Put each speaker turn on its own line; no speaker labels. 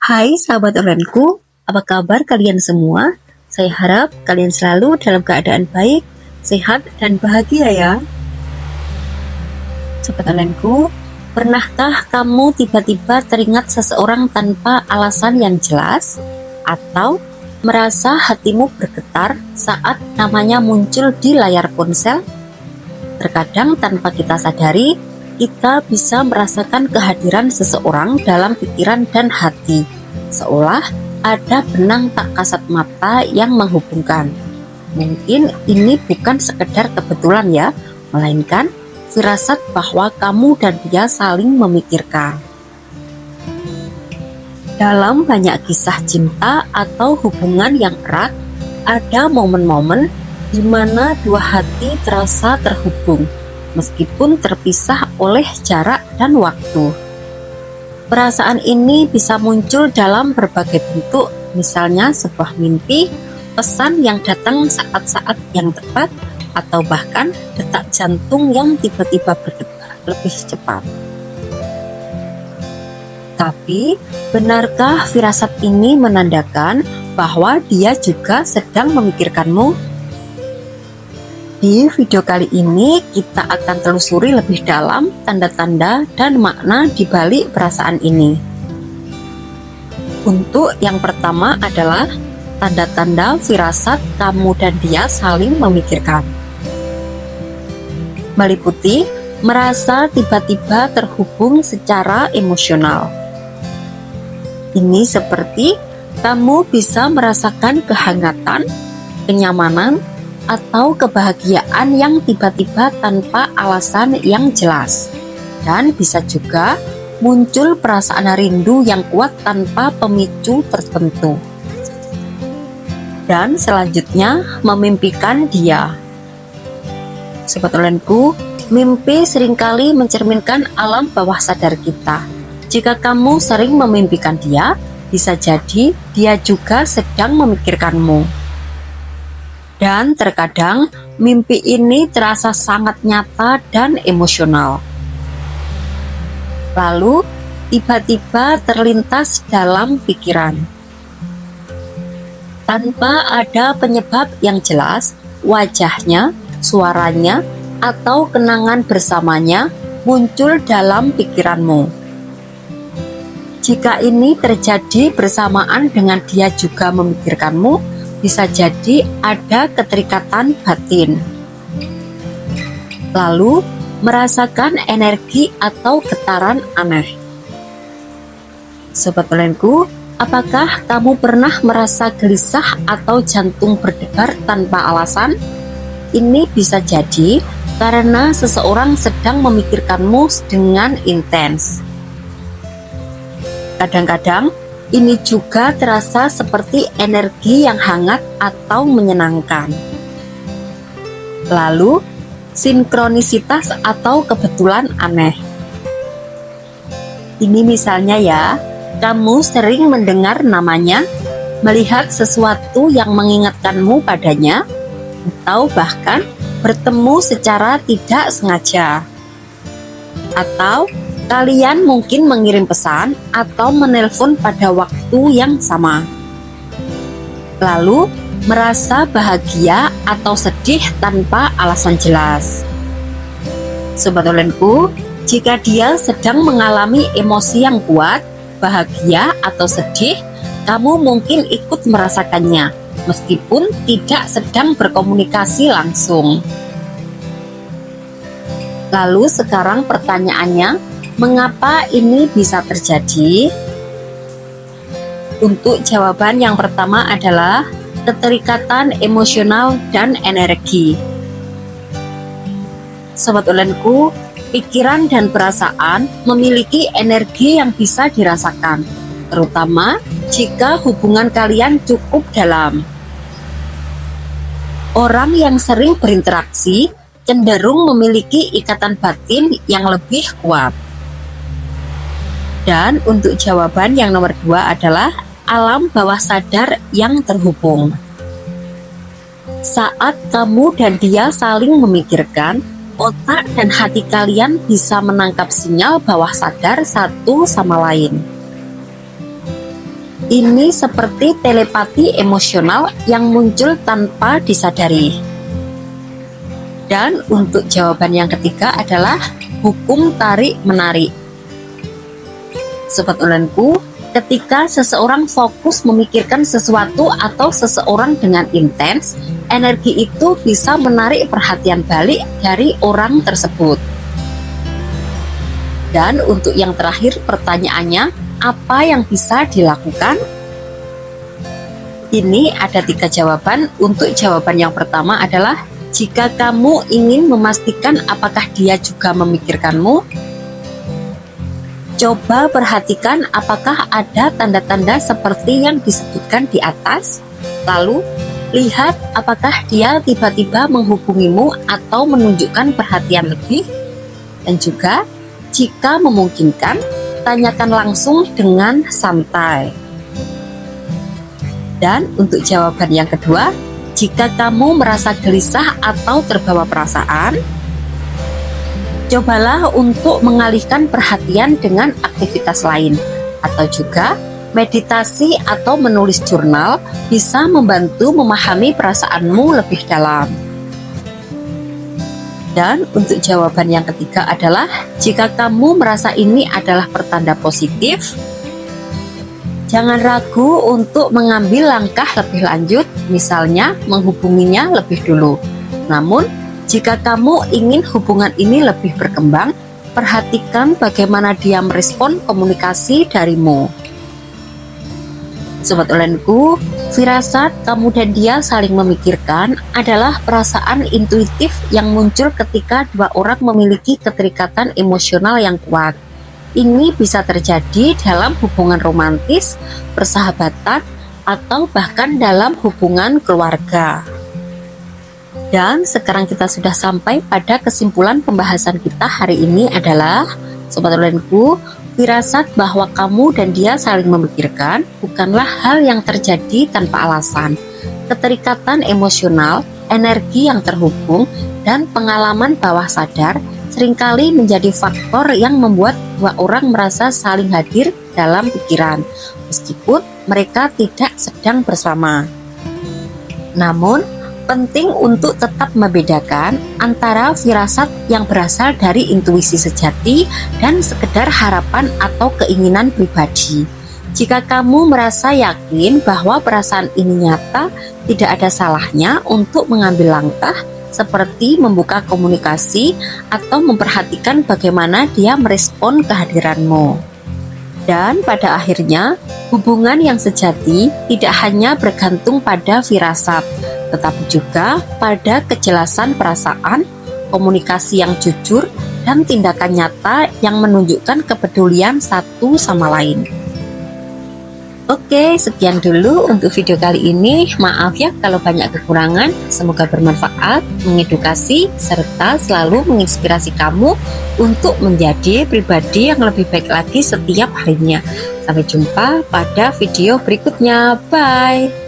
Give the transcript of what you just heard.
Hai sahabat onlineku, apa kabar kalian semua? Saya harap kalian selalu dalam keadaan baik, sehat, dan bahagia ya. Sobat onlineku, pernahkah kamu tiba-tiba teringat seseorang tanpa alasan yang jelas? Atau merasa hatimu bergetar saat namanya muncul di layar ponsel? Terkadang tanpa kita sadari, kita bisa merasakan kehadiran seseorang dalam pikiran dan hati, seolah ada benang tak kasat mata yang menghubungkan. Mungkin ini bukan sekedar kebetulan ya, melainkan firasat bahwa kamu dan dia saling memikirkan. Dalam banyak kisah cinta atau hubungan yang erat, ada momen-momen di mana dua hati terasa terhubung, meskipun terpisah oleh jarak dan waktu. Perasaan ini bisa muncul dalam berbagai bentuk, misalnya sebuah mimpi, pesan yang datang saat-saat yang tepat, atau bahkan detak jantung yang tiba-tiba berdebar lebih cepat. Tapi, benarkah firasat ini menandakan bahwa dia juga sedang memikirkanmu? Di video kali ini kita akan telusuri lebih dalam tanda-tanda dan makna di balik perasaan ini. Untuk yang pertama adalah tanda-tanda firasat kamu dan dia saling memikirkan. Meliputi merasa tiba-tiba terhubung secara emosional. Ini seperti kamu bisa merasakan kehangatan, kenyamanan, atau kebahagiaan yang tiba-tiba tanpa alasan yang jelas, dan bisa juga muncul perasaan rindu yang kuat tanpa pemicu tertentu. Dan selanjutnya, memimpikan dia. Sobat onlineku, mimpi seringkali mencerminkan alam bawah sadar kita. Jika kamu sering memimpikan dia, bisa jadi dia juga sedang memikirkanmu. Dan terkadang mimpi ini terasa sangat nyata dan emosional. Lalu tiba-tiba terlintas dalam pikiran. Tanpa ada penyebab yang jelas, wajahnya, suaranya, atau kenangan bersamanya muncul dalam pikiranmu. Jika ini terjadi bersamaan dengan dia juga memikirkanmu, bisa jadi ada keterikatan batin. Lalu, merasakan energi atau getaran aneh. Sobat onlineku, apakah kamu pernah merasa gelisah atau jantung berdebar tanpa alasan? Ini bisa jadi karena seseorang sedang memikirkanmu dengan intens. Kadang-kadang, ini juga terasa seperti energi yang hangat atau menyenangkan. Lalu, sinkronisitas atau kebetulan aneh. Ini misalnya ya, kamu sering mendengar namanya, melihat sesuatu yang mengingatkanmu padanya, atau bahkan bertemu secara tidak sengaja. Atau kalian mungkin mengirim pesan atau menelpon pada waktu yang sama. Lalu, merasa bahagia atau sedih tanpa alasan jelas. Sobat onlineku, jika dia sedang mengalami emosi yang kuat, bahagia atau sedih, kamu mungkin ikut merasakannya, meskipun tidak sedang berkomunikasi langsung. Lalu sekarang pertanyaannya, mengapa ini bisa terjadi? Untuk jawaban yang pertama adalah keterikatan emosional dan energi. Sobat onlineku, pikiran dan perasaan memiliki energi yang bisa dirasakan, terutama jika hubungan kalian cukup dalam. Orang yang sering berinteraksi cenderung memiliki ikatan batin yang lebih kuat. Dan untuk jawaban yang nomor 2 adalah alam bawah sadar yang terhubung. Saat kamu dan dia saling memikirkan, otak dan hati kalian bisa menangkap sinyal bawah sadar satu sama lain. Ini seperti telepati emosional yang muncul tanpa disadari. Dan untuk jawaban yang ketiga adalah hukum tarik-menarik. Sobat ulenku, ketika seseorang fokus memikirkan sesuatu atau seseorang dengan intens, energi itu bisa menarik perhatian balik dari orang tersebut. Dan untuk yang terakhir pertanyaannya, apa yang bisa dilakukan? Ini ada 3 jawaban. Untuk jawaban yang pertama adalah jika kamu ingin memastikan apakah dia juga memikirkanmu, coba perhatikan apakah ada tanda-tanda seperti yang disebutkan di atas. Lalu lihat apakah dia tiba-tiba menghubungimu atau menunjukkan perhatian lebih. Dan juga jika memungkinkan, tanyakan langsung dengan santai. Dan untuk jawaban yang kedua, jika kamu merasa gelisah atau terbawa perasaan, cobalah untuk mengalihkan perhatian dengan aktivitas lain, atau juga meditasi atau menulis jurnal bisa membantu memahami perasaanmu lebih dalam. Dan untuk jawaban yang ketiga adalah jika kamu merasa ini adalah pertanda positif, jangan ragu untuk mengambil langkah lebih lanjut, misalnya menghubunginya lebih dulu. Namun, jika kamu ingin hubungan ini lebih berkembang, perhatikan bagaimana dia merespon komunikasi darimu. Sobat ulenku, firasat kamu dan dia saling memikirkan adalah perasaan intuitif yang muncul ketika 2 orang memiliki keterikatan emosional yang kuat. Ini bisa terjadi dalam hubungan romantis, persahabatan, atau bahkan dalam hubungan keluarga. Dan sekarang kita sudah sampai pada kesimpulan pembahasan kita hari ini adalah, sobat ulenku, firasat bahwa kamu dan dia saling memikirkan bukanlah hal yang terjadi tanpa alasan. Keterikatan emosional, energi yang terhubung, dan pengalaman bawah sadar seringkali menjadi faktor yang membuat 2 orang merasa saling hadir dalam pikiran, meskipun mereka tidak sedang bersama. Namun, penting untuk tetap membedakan antara firasat yang berasal dari intuisi sejati dan sekedar harapan atau keinginan pribadi. Jika kamu merasa yakin bahwa perasaan ini nyata, tidak ada salahnya untuk mengambil langkah seperti membuka komunikasi atau memperhatikan bagaimana dia merespon kehadiranmu. Dan pada akhirnya, hubungan yang sejati tidak hanya bergantung pada firasat, tetapi juga pada kejelasan perasaan, komunikasi yang jujur, dan tindakan nyata yang menunjukkan kepedulian satu sama lain. Oke, sekian dulu untuk video kali ini. Maaf ya kalau banyak kekurangan. Semoga bermanfaat, mengedukasi, serta selalu menginspirasi kamu untuk menjadi pribadi yang lebih baik lagi setiap harinya. Sampai jumpa pada video berikutnya. Bye!